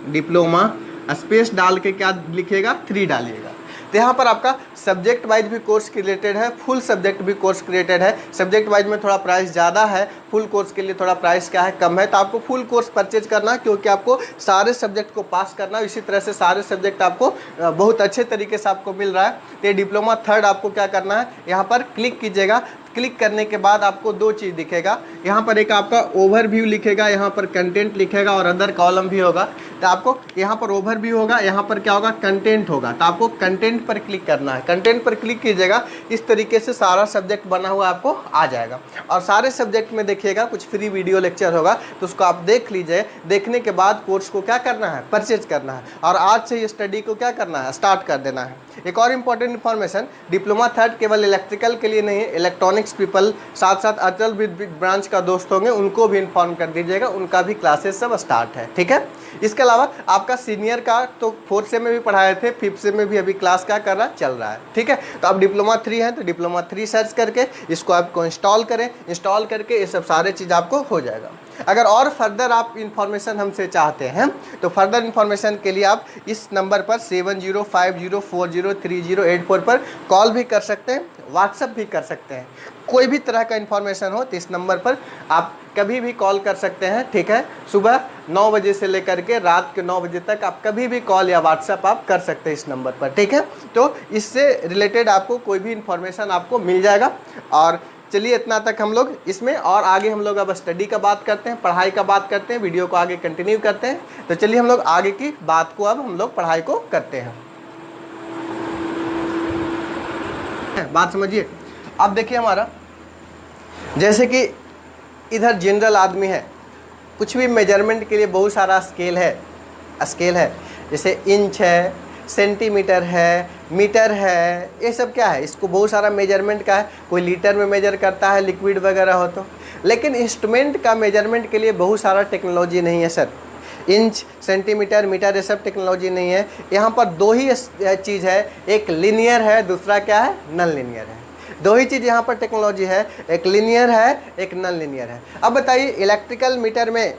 डिप्लोमा स्पेस डाल के क्या लिखिएगा, 3 डालिएगा। तो यहाँ पर आपका सब्जेक्ट वाइज भी कोर्स क्रिएटेड है, फुल सब्जेक्ट भी कोर्स क्रिएटेड है। सब्जेक्ट वाइज में थोड़ा प्राइस ज़्यादा है, फुल कोर्स के लिए थोड़ा प्राइस क्या है, कम है। तो आपको फुल कोर्स परचेज करना, क्योंकि आपको सारे सब्जेक्ट को पास करना, इसी तरह से सारे सब्जेक्ट आपको बहुत अच्छे तरीके से आपको मिल रहा है। तो ये डिप्लोमा 3rd आपको क्या करना है, यहाँ पर क्लिक कीजिएगा। क्लिक करने के बाद आपको 2 चीज़ दिखेगा, यहाँ पर एक आपका ओवरव्यू लिखेगा, यहाँ पर कंटेंट लिखेगा और अदर कॉलम भी होगा। तो आपको यहाँ पर ओवरव्यू होगा, यहाँ पर क्या होगा, कंटेंट होगा। तो आपको कंटेंट पर क्लिक करना है। कंटेंट पर क्लिक कीजिएगा, इस तरीके से सारा सब्जेक्ट बना हुआ आपको आ जाएगा। और सारे सब्जेक्ट में देखिएगा कुछ फ्री वीडियो लेक्चर होगा, तो उसको आप देख लीजिए। देखने के बाद कोर्स को क्या करना है, परचेज करना है, और आज से ये स्टडी को क्या करना है, स्टार्ट कर देना है। एक और इम्पॉर्टेंट इन्फॉर्मेशन, डिप्लोमा 3rd केवल इलेक्ट्रिकल के लिए नहीं है, इलेक्ट्रॉनिक्स पीपल, साथ साथ अटल ब्रांच का दोस्त होंगे, उनको भी इन्फॉर्म कर दीजिएगा, उनका भी क्लासेस सब स्टार्ट है, ठीक है। इसके अलावा आपका सीनियर का तो 4th सेम में भी पढ़ाए थे, 5th सेम में भी अभी क्लास क्या कर रहा है, चल रहा है, ठीक है। तो अब डिप्लोमा 3 है तो डिप्लोमा 3 सर्च करके इसको आपको इंस्टॉल करें, इंस्टॉल करके ये सब सारे चीज़ आपको हो जाएगा। अगर और फर्दर आप इन्फॉर्मेशन हमसे चाहते हैं तो फर्दर इन्फॉर्मेशन के लिए आप इस नंबर पर 7050403084 पर कॉल भी कर सकते हैं, व्हाट्सएप भी कर सकते हैं। कोई भी तरह का इन्फॉर्मेशन हो तो इस नंबर पर आप कभी भी कॉल कर सकते हैं, ठीक है। सुबह 9 बजे से लेकर के रात के 9 बजे तक आप कभी भी कॉल या व्हाट्सएप आप कर सकते हैं इस नंबर पर, ठीक है। तो इससे रिलेटेड आपको कोई भी इन्फॉर्मेशन आपको मिल जाएगा। और चलिए इतना तक हम लोग इसमें, और आगे हम लोग अब स्टडी का बात करते हैं, पढ़ाई का बात करते हैं, वीडियो को आगे कंटिन्यू करते हैं। तो चलिए हम लोग आगे की बात को, अब हम लोग पढ़ाई को करते हैं। बात समझिए। अब देखिए हमारा, जैसे कि इधर जनरल आदमी है, कुछ भी मेजरमेंट के लिए बहुत सारा स्केल है, जैसे इंच है, सेंटीमीटर है, मीटर है, ये सब क्या है, इसको बहुत सारा मेजरमेंट का है। कोई लीटर में मेजर करता है, लिक्विड वगैरह हो तो। लेकिन इंस्ट्रूमेंट का मेजरमेंट के लिए बहुत सारा टेक्नोलॉजी नहीं है सर। इंच, सेंटीमीटर, मीटर, ये सब टेक्नोलॉजी नहीं है। यहाँ पर 2 ही चीज़ है, एक लीनियर है, दूसरा क्या है, नॉन लीनियर है। 2 ही चीज़ यहाँ पर टेक्नोलॉजी है, एक लीनियर है, एक नॉन लीनियर है। अब बताइए इलेक्ट्रिकल मीटर में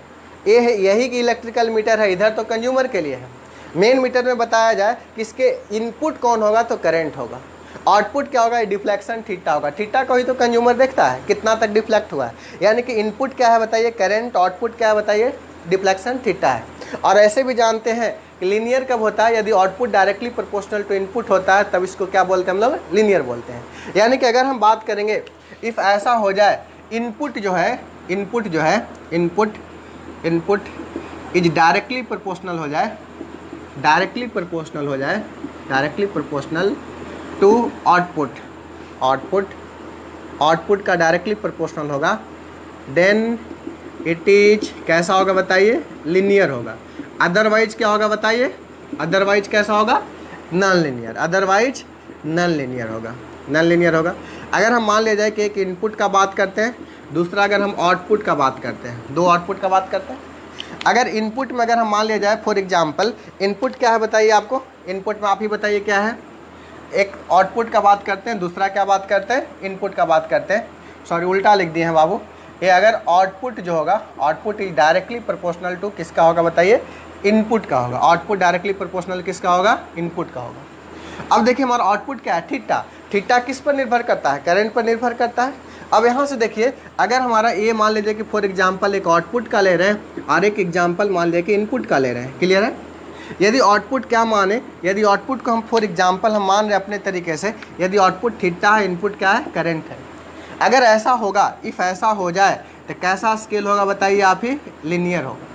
ये है, यही कि इलेक्ट्रिकल मीटर है, इधर तो कंज्यूमर के लिए है। मेन मीटर में बताया जाए कि इसके इनपुट कौन होगा तो करंट होगा, आउटपुट क्या होगा, डिफ्लेक्शन थीटा होगा। थीटा को ही तो कंज्यूमर देखता है, कितना तक डिफ्लेक्ट हुआ है। यानी कि इनपुट क्या है बताइए, करंट, आउटपुट क्या है बताइए, डिफ्लेक्शन थीटा है। और ऐसे भी जानते हैं कि लीनियर कब होता है, यदि output directly proportional to input होता है, तब इसको क्या बोलते हैं हम लोग, लीनियर बोलते हैं। यानी कि अगर हम बात करेंगे, इफ़ ऐसा हो जाए, इनपुट इज डायरेक्टली प्रोपोर्शनल हो जाए, डायरेक्टली प्रोपोर्शनल टू आउटपुट का डायरेक्टली प्रोपोर्शनल होगा, देन इट इज कैसा होगा बताइए, लीनियर होगा। अदरवाइज क्या होगा बताइए, अदरवाइज कैसा होगा, non linear, otherwise non linear होगा। अगर हम मान लिया जाए कि एक इनपुट का बात करते हैं, दूसरा अगर हम आउटपुट का बात करते हैं, 2 आउटपुट का बात करते हैं। अगर इनपुट में अगर हम मान लिया जाए, फॉर एग्जांपल इनपुट क्या है बताइए, आपको इनपुट में आप ही बताइए क्या है। एक आउटपुट का बात करते हैं, दूसरा क्या बात करते हैं, इनपुट का बात करते हैं। सॉरी उल्टा लिख दिए हैं बाबू। ये अगर आउटपुट जो होगा, output is directly proportional to किसका होगा बताइए, इनपुट का होगा। आउटपुट डायरेक्टली प्रोपोर्शनल किसका होगा, इनपुट का होगा। अब देखिए हमारा आउटपुट क्या है, थीटा। थीटा किस पर निर्भर करता है, करंट पर निर्भर करता है। अब यहाँ से देखिए, अगर हमारा ए मान लीजिए कि फॉर एग्जांपल एक आउटपुट का ले रहे हैं और एक एग्जांपल मान लीजिए कि इनपुट का ले रहे हैं, क्लियर है। यदि आउटपुट क्या माने, यदि आउटपुट को हम फॉर एग्जांपल हम मान रहे हैं अपने तरीके से, यदि आउटपुट थीटा है, इनपुट क्या है, करंट है। अगर ऐसा होगा, इफ ऐसा हो जाए तो कैसा स्केल होगा बताइए आप ही, लीनियर होगा,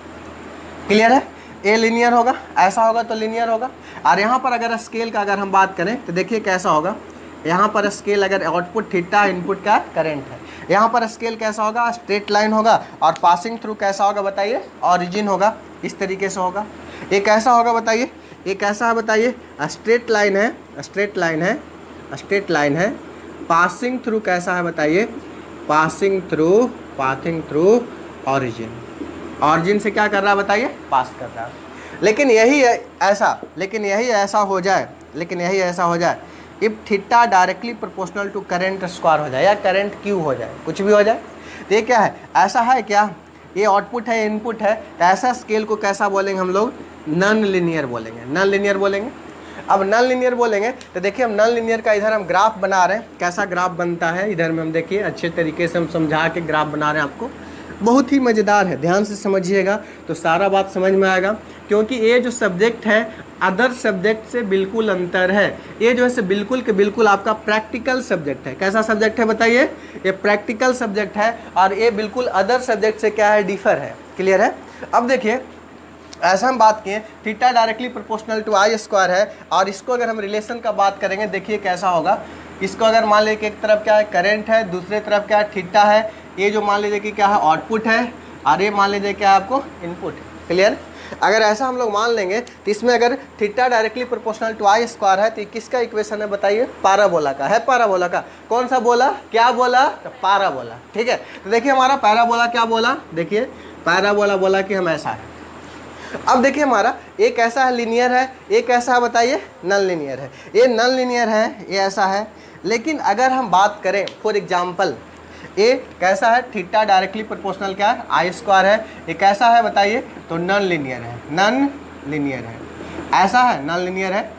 क्लियर है। ए लीनियर होगा, ऐसा होगा तो लीनियर होगा। और यहाँ पर अगर स्केल का अगर हम बात करें तो देखिए कैसा होगा, यहाँ पर स्केल अगर आउटपुट थीटा, इनपुट क्या करंट है, यहाँ पर स्केल कैसा होगा, स्ट्रेट लाइन होगा। और पासिंग थ्रू कैसा होगा बताइए, ऑरिजिन होगा, इस तरीके से होगा। ये कैसा होगा बताइए, ये कैसा है बताइए, स्ट्रेट लाइन है, स्ट्रेट लाइन है, स्ट्रेट लाइन है। पासिंग थ्रू कैसा है बताइए, पासिंग थ्रू ऑरिजिन, ऑरिजिन से क्या कर रहा है बताइए, पास कर रहा है। लेकिन यही ऐसा हो जाए, if theta directly proportional to current square हो जाए या करंट क्यू हो जाए, कुछ भी हो जाए, तो ये क्या है, ऐसा है क्या, ये आउटपुट है, इनपुट है, तो ऐसा स्केल को कैसा बोलेंगे हम लोग, नॉन लीनियर बोलेंगे, नॉन लीनियर बोलेंगे। अब नॉन लीनियर बोलेंगे तो देखिए हम नॉन लीनियर का इधर हम ग्राफ बना रहे हैं, कैसा ग्राफ बनता है इधर में हम देखिए, अच्छे तरीके से हम समझा के ग्राफ बना रहे हैं आपको, बहुत ही मज़ेदार है, ध्यान से समझिएगा तो सारा बात समझ में आएगा। क्योंकि ये जो सब्जेक्ट है अदर सब्जेक्ट से बिल्कुल अंतर है, ये जो है बिल्कुल के बिल्कुल आपका प्रैक्टिकल सब्जेक्ट है। कैसा सब्जेक्ट है बताइए, ये प्रैक्टिकल सब्जेक्ट है और ये बिल्कुल अदर सब्जेक्ट से क्या है, डिफर है, क्लियर है। अब देखिए ऐसा हम बात किए, theta directly proportional to I square है, और इसको अगर हम रिलेशन का बात करेंगे देखिए कैसा होगा। इसको अगर मान लीजिए कि एक तरफ क्या है करंट है, दूसरे तरफ क्या है थीटा है, ये जो मान लीजिए कि क्या है आउटपुट है, और ये मान लीजिए क्या है आपको इनपुट, क्लियर। अगर ऐसा हम लोग मान लेंगे तो इसमें अगर theta directly proportional to I square है तो किसका इक्वेशन है बताइए, पैराबोला का है। पैराबोला का कौन सा बोला, क्या बोला, तो पैराबोला, ठीक है। तो देखिए हमारा पैराबोला क्या बोला, देखिए पैराबोला बोला कि हम ऐसा है। अब देखिए हमारा एक ऐसा है लीनियर है, एक ऐसा है बताइए नॉन लीनियर है। ये नॉन लीनियर है, ये ऐसा है। लेकिन अगर हम बात करें फॉर एग्जांपल, ये कैसा है, थीटा डायरेक्टली प्रोपोर्शनल क्या है, आई स्क्वायर है। ये कैसा है बताइए, तो नॉन लीनियर है, नॉन लीनियर है, ऐसा है, नॉन लीनियर है।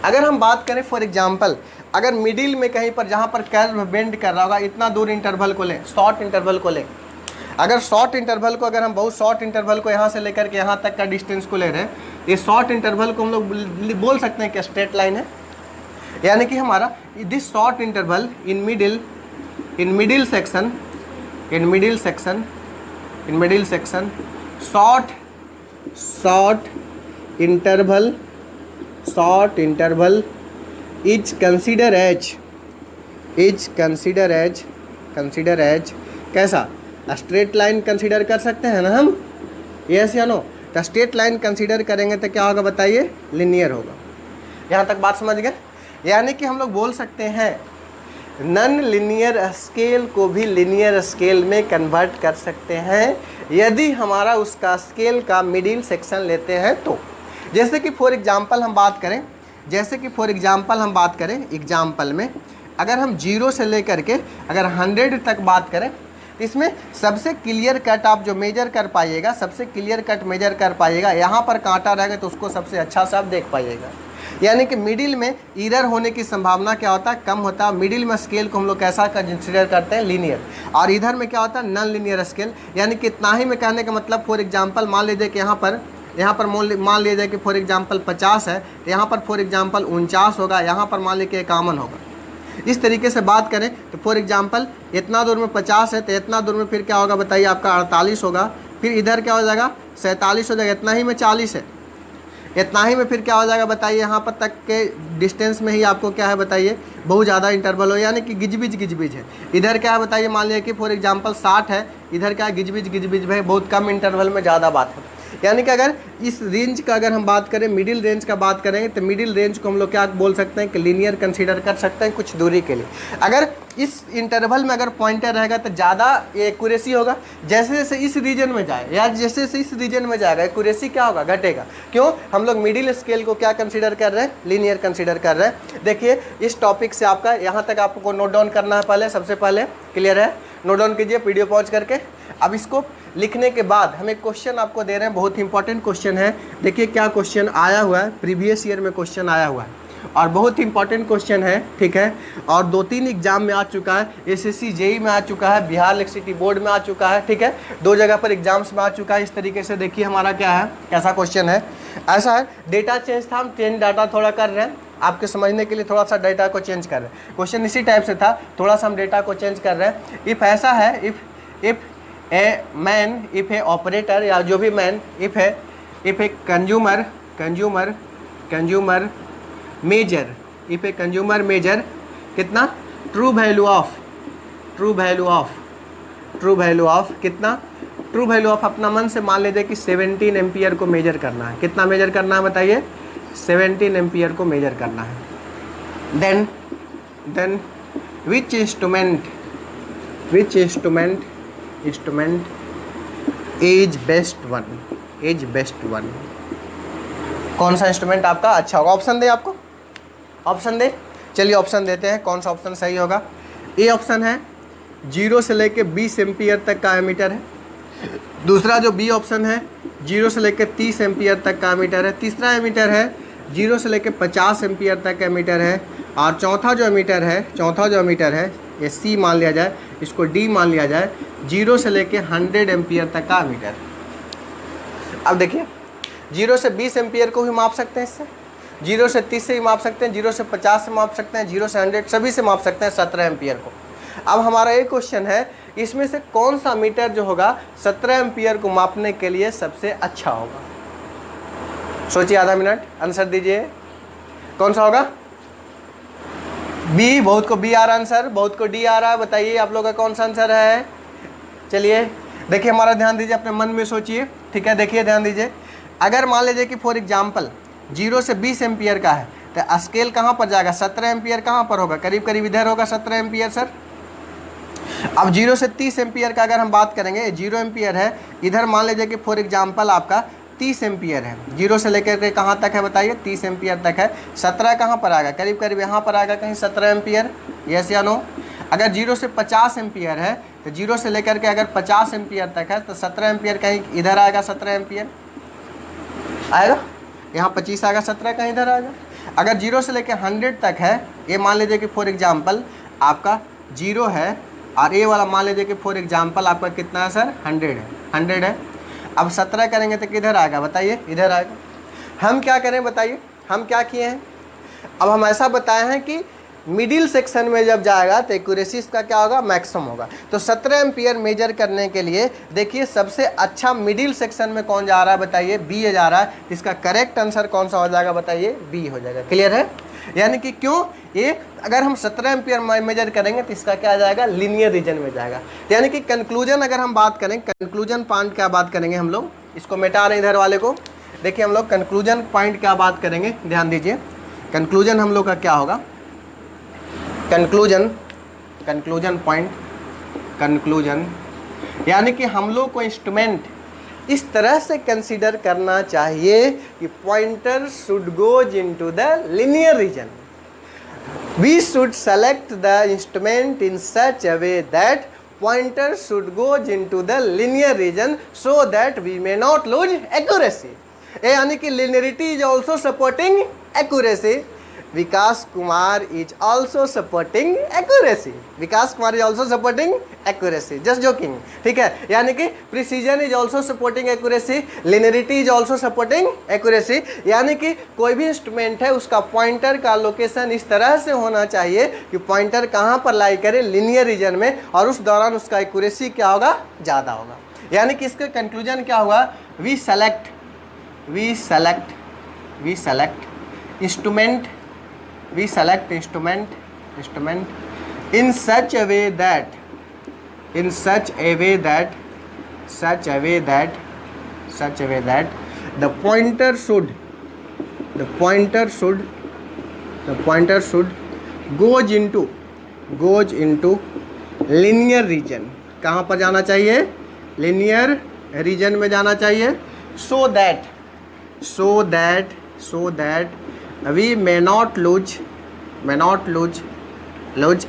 अगर हम बात करें फॉर एग्जांपल, अगर मिडिल में कहीं पर जहाँ पर कर्व बेंड कर रहा होगा, इतना दूर इंटरवल को लें, शॉर्ट इंटरवल को लें। अगर शॉर्ट इंटरवल को, अगर हम बहुत शॉर्ट इंटरवल को यहाँ से लेकर के यहाँ तक का डिस्टेंस को ले रहे हैं, ये शॉर्ट इंटरवल को हम लोग बोल सकते हैं कि स्ट्रेट लाइन है। यानी कि हमारा this short interval in middle section short interval is consider as कैसा, स्ट्रेट लाइन कंसीडर कर सकते हैं ना हम, यस या नो। तो स्ट्रेट लाइन कंसीडर करेंगे तो क्या होगा बताइए, लीनियर होगा। यहाँ तक बात समझ गए। यानी कि हम लोग बोल सकते हैं नॉन लीनियर स्केल को भी लीनियर स्केल में कन्वर्ट कर सकते हैं यदि हमारा उसका स्केल का मिडिल सेक्शन लेते हैं तो। जैसे कि फॉर एग्जांपल हम बात करें, एग्जांपल में अगर हम 0 से लेकर के अगर 100 तक बात करें, इसमें सबसे क्लियर कट आप जो मेजर कर पाइएगा, यहाँ पर कांटा रहेगा तो उसको सबसे अच्छा से आप देख पाइएगा। यानी कि मिडिल में इरर होने की संभावना क्या होता है, कम होता है। मिडिल में स्केल को हम लोग कैसा कंसिडर करते हैं, लीनियर। और इधर में क्या होता है, नॉन लीनियर स्केल। यानी कि इतना ही में कहने का मतलब, फॉर एग्जांपल मान लीजिए कि यहाँ पर मान लीजिए कि फॉर एग्जांपल 50 है, तो यहाँ पर फॉर एग्जांपल 49 होगा, यहाँ पर मान लीजिए 51 होगा। इस तरीके से बात करें तो फॉर एग्जांपल इतना दूर में 50 है, तो इतना दूर में फिर क्या होगा बताइए, आपका 48 होगा। फिर इधर क्या हो जाएगा, 47 हो जाएगा। इतना ही में 40 है, इतना ही में फिर क्या हो जाएगा बताइए, यहाँ पर तक के डिस्टेंस में ही आपको क्या है बताइए, बहुत ज़्यादा इंटरवल हो, यानी कि गिजबिज है। इधर क्या है बताइए, मान लीजिए कि फॉर एग्जांपल 60 है, इधर क्या है गिजबिज है, बहुत कम इंटरवल में ज़्यादा बात है। यानी कि अगर इस रेंज का अगर हम बात करें, मिडिल रेंज का बात करेंगे, तो मिडिल रेंज को हम लोग क्या बोल सकते हैं कि लीनियर कंसीडर कर सकते हैं कुछ दूरी के लिए। अगर इस इंटरवल में अगर पॉइंटर रहेगा तो ज़्यादा एक्यूरेसी होगा। जैसे जैसे इस रीजन में जाए या जैसे जैसे इस रीजन में जाएगा, एक्यूरेसी क्या होगा, घटेगा। क्यों, हम लोग मिडिल स्केल को क्या कंसीडर कर रहे हैं, लीनियर कंसीडर कर रहे हैं। देखिए इस टॉपिक से आपका यहाँ तक आपको नोट डाउन करना है पहले, सबसे पहले, क्लियर है। नोट डाउन कीजिए वीडियो पॉज करके। अब इसको लिखने के बाद हम एक क्वेश्चन आपको दे रहे हैं, बहुत इंपॉर्टेंट क्वेश्चन है। देखिए क्या क्वेश्चन आया हुआ है, प्रीवियस ईयर में क्वेश्चन आया हुआ है। और बहुत ही इंपॉर्टेंट क्वेश्चन है, ठीक है। और 2-3 एग्जाम में आ चुका है, एसएससी जेई में आ चुका है, बिहार इलेक्ट्रिसिटी बोर्ड में आ चुका है, ठीक है। 2 जगह पर एग्जाम्स में आ चुका है। इस तरीके से देखिए हमारा क्या है, कैसा क्वेश्चन है। ऐसा है, डेटा चेंज था, हम चेंज डाटा थोड़ा कर रहे हैं आपके समझने के लिए, थोड़ा सा डेटा को चेंज कर रहे हैं। क्वेश्चन इसी टाइप से था, थोड़ा सा हम डेटा को चेंज कर रहे हैं। इफ़ ऐसा है, if a man, if a operator या जो भी man, if a consumer measure, if a consumer measure कितना, ट्रू वैल्यू ऑफ कितना, ट्रू वैल्यू ऑफ अपना मन से मान लीजिए कि 17 एम्पियर को मेजर करना है। कितना मेजर करना है बताइए, 17 एम्पियर को मेजर करना है। Then which instrument is best one, कौन सा इंस्ट्रूमेंट आपका अच्छा होगा। ऑप्शन दे आपको, ऑप्शन दे, चलिए ऑप्शन देते हैं, कौन सा ऑप्शन सही होगा। ए ऑप्शन है 0 से लेके 20 एम्पियर तक का एमीटर है। दूसरा जो बी ऑप्शन है 0 से लेके 30 एम्पियर तक का एमीटर है। तीसरा एमीटर है 0 से लेके 50 एम्पियर तक का एमीटर है। और चौथा जो एमीटर है ये सी मान लिया जाए, इसको डी मान लिया जाए, 0 से लेके 100 एम्पियर तक का एमीटर। अब देखिए 0 से 20 एम्पियर को भी माप सकते हैं, इससे 0 से 30 से भी माप सकते हैं, 0 से 50 से माप सकते हैं, 0 से 100 सभी से माप सकते हैं 17 एम्पियर को। अब हमारा एक क्वेश्चन है, इसमें से कौन सा मीटर जो होगा 17 एम्पियर को मापने के लिए सबसे अच्छा होगा। सोचिए, आधा मिनट, आंसर दीजिए, कौन सा होगा। बी, बहुत को बी आ रहा आंसर, बहुत को डी आ रहा है। बताइए आप लोग का कौन सा आंसर है। चलिए देखिए, हमारा ध्यान दीजिए, अपने मन में सोचिए, ठीक है। देखिए ध्यान दीजिए, अगर मान लीजिए कि फॉर एग्जाम्पल 0 से 20 एम्पियर का है तो स्केल कहाँ पर जाएगा, 17 एम्पियर कहाँ पर होगा, करीब करीब इधर होगा 17 एम्पियर सर। अब 0 से 30 एम्पियर का अगर हम बात करेंगे, 0 एम्पियर है, इधर मान लीजिए कि फॉर एग्जाम्पल आपका 30 एम्पियर है। 0 से लेकर के कहाँ तक है बताइए, 30 एम्पियर तक है। 17 कहाँ पर आएगा, करीब करीब यहाँ पर आएगा कहीं 17 एम्पियर, यस या नो। अगर 0 से 50 एम्पियर है तो 0 से लेकर के अगर 50 एम्पियर तक है तो 17 एम्पियर कहीं इधर आएगा, 17 एम्पियर आएगा, यहाँ 25 आएगा, 17 कहीं इधर आएगा। अगर 0 से लेकर 100 तक है, ये मान लीजिए कि फॉर एग्जाम्पल आपका 0 है, और ये वाला मान लीजिए कि फॉर एग्जाम्पल आपका कितना है सर, 100 है। अब 17 करेंगे तो किधर आएगा बताइए, इधर आएगा। हम क्या करें बताइए, हम क्या किए हैं, अब हम ऐसा बताए हैं कि मिडिल सेक्शन में जब जाएगा तो एक्यूरेसी इसका क्या होगा, मैक्सिमम होगा। तो 17 एम्पियर मेजर करने के लिए देखिए सबसे अच्छा मिडिल सेक्शन में कौन जा रहा है बताइए, बी जा रहा है। इसका करेक्ट आंसर कौन सा हो जाएगा बताइए, बी हो जाएगा। क्लियर है, यानी कि क्यों, ये अगर हम 17 एम्पियर मेजर करेंगे तो इसका क्या आ जाएगा, लीनियर रीजन में जाएगा। यानी कि कंक्लूजन अगर हम बात करें, कंक्लूजन पॉइंट क्या बात करेंगे हम लोग, इसको मिटा रहे इधर वाले को। देखिए हम लोग कंक्लूजन पॉइंट क्या बात करेंगे, ध्यान दीजिए। कंक्लूजन हम लोग का क्या होगा, कंक्लूजन पॉइंट, कंक्लूजन यानी कि हम लोग को इंस्ट्रूमेंट इस तरह से कंसीडर करना चाहिए कि pointer should goes into the linear region. We should select the instrument in such a way that pointer should goes into the linear region so that we may not lose accuracy. यानी कि linearity is also supporting accuracy. Vikas Kumar is also supporting accuracy. Vikas Kumar is also supporting accuracy. Just joking. ठीक है, यानी कि precision is also supporting accuracy. Linearity is also supporting accuracy. यानी कि कोई भी इंस्ट्रूमेंट है उसका पॉइंटर का लोकेशन इस तरह से होना चाहिए कि पॉइंटर कहाँ पर लाई करे, लिनियर रीजन में, और उस दौरान उसका एक्यूरेसी क्या होगा, ज़्यादा होगा। यानी कि इसका कंक्लूजन क्या हुआ, we select instrument in such a way that the pointer should goes into linear region। कहाँ पर जाना चाहिए, linear region में जाना चाहिए, so that we may not lose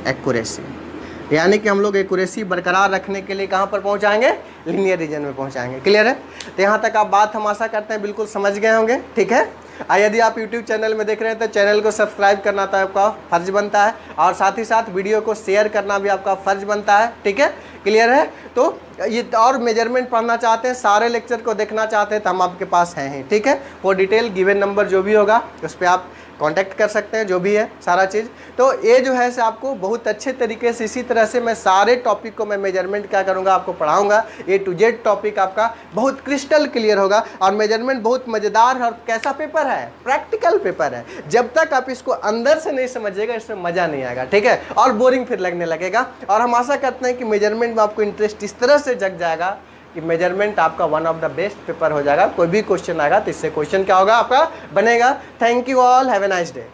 accuracy। यानी कि हम लोग एक्यूरेसी बरकरार रखने के लिए कहाँ पर पहुँचाएंगे, लीनियर रीजन में पहुँचाएंगे। क्लियर है, तो यहाँ तक आप बात हम आशा करते हैं बिल्कुल समझ गए होंगे। ठीक है, और यदि आप यूट्यूब चैनल में देख रहे हैं तो चैनल को सब्सक्राइब करना तो आपका फर्ज बनता है, और साथ ही साथ वीडियो को शेयर करना भी आपका फर्ज बनता है। ठीक है, क्लियर है? तो ये और मेजरमेंट पढ़ना चाहते हैं, सारे लेक्चर को देखना चाहते हैं तो हम आपके पास हैं ही। ठीक है, वो डिटेल गिवन नंबर जो भी होगा उस पर आप कांटेक्ट कर सकते हैं, जो भी है सारा चीज़। तो ये जो है से आपको बहुत अच्छे तरीके से, इसी तरह से मैं सारे टॉपिक को मैं मेजरमेंट क्या करूँगा आपको पढ़ाऊँगा। A to Z टॉपिक आपका बहुत क्रिस्टल क्लियर होगा। और मेजरमेंट बहुत मज़ेदार और कैसा पेपर है, प्रैक्टिकल पेपर है। जब तक आप इसको अंदर से नहीं समझिएगा इसमें मज़ा नहीं आएगा। ठीक है, और बोरिंग फिर लगने लगेगा। और हम आशा करते हैं कि मेजरमेंट में आपको इंटरेस्ट इस तरह से जग जाएगा कि मेजरमेंट आपका one of the best paper हो जाएगा। कोई भी क्वेश्चन आएगा तो इससे क्वेश्चन क्या होगा आपका बनेगा। Thank you all, have a nice day.